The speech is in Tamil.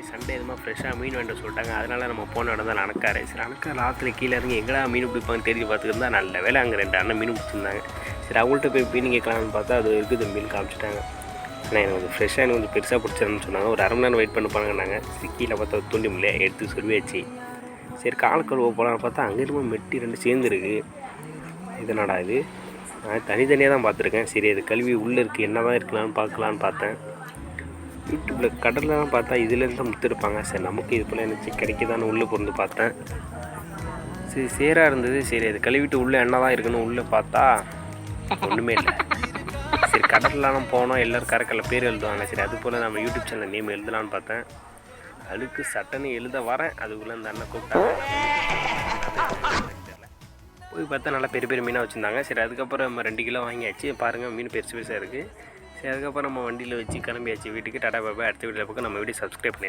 மாதிரி சண்டே எதுமா ஃப்ரெஷ்ஷாக மீன் வாங்கிட்டு சொல்லிட்டாங்க. அதனால் நம்ம போன இடம் தான் அணக்காரு. சரி அணக்கார் ஆற்றுல கீழே இறங்கி எங்கடா மீன் பிடிப்பாங்க தேடி பார்த்துக்கிட்டு நல்ல வேலை அங்கே 2 அண்ணன் மீன் பிடிச்சிருந்தாங்க. சரி அவங்கள்ட்ட போய் மீன் கேட்கலான்னு பார்த்தா அது இருக்குது மீன் காமிச்சிட்டாங்க. ஆனால் எனக்கு கொஞ்சம் ஃப்ரெஷ்ஷாக எனக்கு கொஞ்சம் பெருசாக பிடிச்சிருன்னு சொன்னாங்க. ஒரு 1/2 மணி நேரம் வெயிட் பண்ணுப்பாங்கன்னாங்க. சரி கீழே பார்த்தா தூண்டி முடியல எடுத்து சொருவியாச்சு. சரி கால் கழுவ போகலான்னு பார்த்தா அங்கே இருக்கும் மெட்டி 2 சேர்ந்துருக்கு. இதனடா இது நான் தனித்தனியாக தான் பார்த்துருக்கேன். சரி அது கழுவி உள்ளே இருக்குது என்ன தான் இருக்கலான்னு பார்க்கலான்னு பார்த்தேன். யூடியூப்பில் கடல்லாம் பார்த்தா இதுலேருந்து தான் முத்திருப்பாங்க. சரி நமக்கு இது போல் எனக்கு கிடைக்குதான்னு உள்ளே பொருந்து பார்த்தேன். சரி சேராக இருந்தது. சரி அது கழுவிட்டு உள்ளே என்ன தான் இருக்குன்னு உள்ளே பார்த்தா ஒன்றுமே இல்லை. சரி கடல்லாம் போனோம் எல்லோரும் கரக்கல்ல பேர் எழுதுவாங்க. சரி அது போல் நம்ம யூடியூப் சேனல் நேம் எழுதலான்னு பார்த்தேன். அதுக்கு சட்டன்னு எழுத வரேன். அதுக்குள்ளே அந்த அண்ணன் கூப்பிட்டாங்க. போய் பார்த்தா நல்லா பெரிய பெரிய மீனாக வச்சுருந்தாங்க. சரி அதுக்கப்புறம் நம்ம 2 கிலோ வாங்கியாச்சு. பாருங்கள் மீன் பெருசாக இருக்குது. சரி அதுக்கப்புறம் நம்ம வண்டியில் வச்சு கிளம்பியாச்சு வீட்டுக்கு. டாடா பாய். அடுத்த வீடியோவில் பார்க்க நம்ம வீடியோ சப்ஸ்கிரைப் பண்ணி